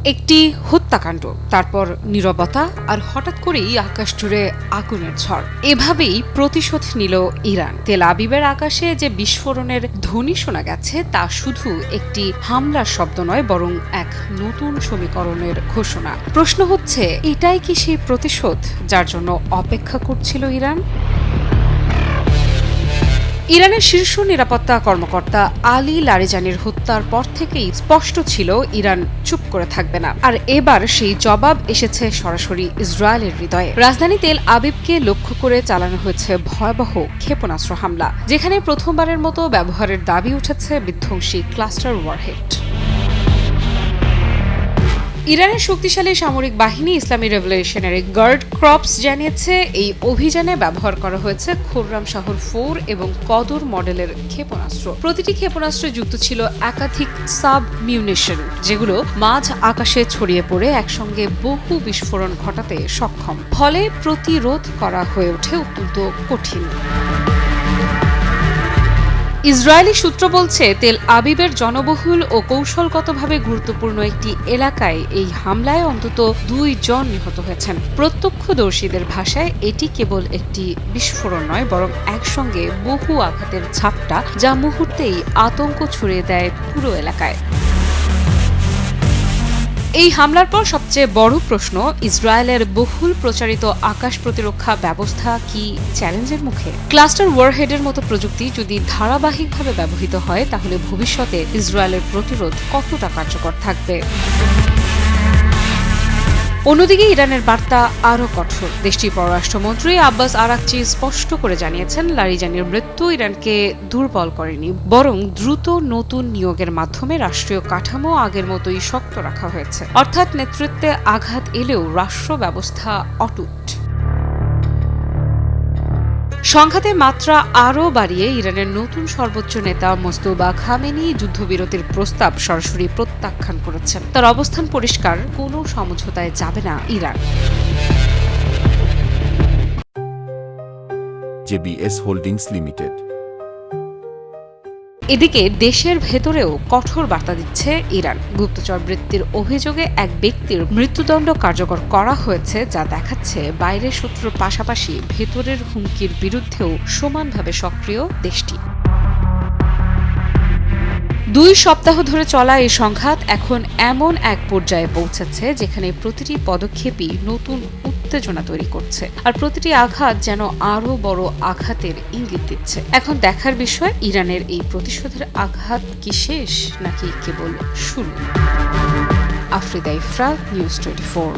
একটি হত্যাকাণ্ড, তারপর নীরবতা, আর হঠাৎ করেই আকাশ জুড়ে আগুনের ঝড়। এভাবেই প্রতিশোধ নিল ইরান। তেল আবিবের আকাশে যে বিস্ফোরণের ধ্বনি শোনা গেছে তা শুধু একটি হামলার শব্দ নয়, বরং এক নতুন সমীকরণের ঘোষণা। প্রশ্ন হচ্ছে, এটাই কি সেই প্রতিশোধ যার জন্য অপেক্ষা করছিল ইরান? ইরানের শীর্ষ নিরাপত্তা কর্মকর্তা আলী লারিজানির হত্যার পর থেকেই স্পষ্ট ছিল ইরান চুপ করে থাকবে না। আর এবার সেই জবাব এসেছে সরাসরি ইসরায়েলের হৃদয়ে। রাজধানী তেল আবিবকে লক্ষ্য করে চালানো হয়েছে ভয়াবহ ক্ষেপণাস্ত্র হামলা, যেখানে প্রথমবারের মতো ব্যবহারের দাবি উঠেছে বিধ্বংসী ক্লাস্টার ওয়ারহেড। ইরানের শক্তিশালী সামরিক বাহিনী ইসলামী রেভলিউশনারি গার্ড ক্রপস জানিয়েছে, এই অভিযানে ব্যবহার করা হয়েছে খুররাম শাহর 4 এবং কদর মডেলের ক্ষেপণাস্ত্র। প্রতিটি ক্ষেপণাস্ত্রে যুক্ত ছিল একাধিক সাব মিউনিশন, যেগুলো মাঝ আকাশে ছড়িয়ে পড়ে একসঙ্গে বহু বিস্ফোরণ ঘটাতে সক্ষম। ফলে প্রতিরোধ করা হয়ে ওঠে অত্যন্ত কঠিন। ইসরায়েলি সূত্র বলছে, তেল আবিবের জনবহুল ও কৌশলগতভাবে গুরুত্বপূর্ণ একটি এলাকায় এই হামলায় অন্তত 2 জন নিহত হয়েছেন। প্রত্যক্ষদর্শীদের ভাষায় এটি কেবল একটি বিস্ফোরণ নয়, বরং একসঙ্গে বহু আঘাতের ঝাপটা, যা মুহূর্তেই আতঙ্ক ছড়িয়ে দেয় পুরো এলাকায়। এই হামলার পর সবচেয়ে বড় প্রশ্ন, ইসরায়েলের বহুল প্রচারিত আকাশ প্রতিরক্ষা ব্যবস্থা কি চ্যালেঞ্জের মুখে? ক্লাস্টার ওয়ারহেডের মতো প্রযুক্তি যদি ধারাবাহিকভাবে ব্যবহৃত হয়, তাহলে ভবিষ্যতে ইসরায়েলের প্রতিরোধ কতটা কার্যকর থাকবে? অন্যদিকে ইরানের বার্তা আরও কঠোর। দেশটির পররাষ্ট্রমন্ত্রী আব্বাস আরাকচি স্পষ্ট করে জানিয়েছেন, লারিজানির মৃত্যু ইরানকে দুর্বল করেনি, বরং দ্রুত নতুন নিয়োগের মাধ্যমে রাষ্ট্রীয় কাঠামো আগের মতোই শক্ত রাখা হয়েছে। অর্থাৎ নেতৃত্বে আঘাত এলেও রাষ্ট্র ব্যবস্থা অটুট। সংঘাতের মাত্রা আরও বাড়িয়ে ইরানের নতুন সর্বোচ্চ নেতা মোস্তফা খামেনি যুদ্ধবিরতির প্রস্তাব সরাসরি প্রত্যাখ্যান করেছেন। তার অবস্থান পরিষ্কার, কোনো সমঝোতায় যাবে না ইরান। JBS holdings limited. এদিকে দেশের ভেতরেও কঠোর বার্তা দিচ্ছে ইরান। গুপ্তচর বৃত্তির অভিযোগে এক ব্যক্তির মৃত্যুদণ্ড কার্যকর করা হয়েছে, যা দেখাচ্ছে বাইরের শত্রুর পাশাপাশি ভেতরের হুমকির বিরুদ্ধেও সমানভাবে সক্রিয় দেশটি। 2 সপ্তাহ ধরে চলা এই সংঘাত এখন এমন এক পর্যায়ে পৌঁছেছে, যেখানে প্রতিটি পদক্ষেপই নতুন উত্তেজনা তৈরি করছে, আর প্রতিটি আঘাত যেন আরও বড় আঘাতের ইঙ্গিত দিচ্ছে। এখন দেখার বিষয়, ইরানের এই প্রতিশোধের আঘাত কি শেষ নাকি কেবল শুরু? আফ্রিদা ইফরা, নিউজ 24।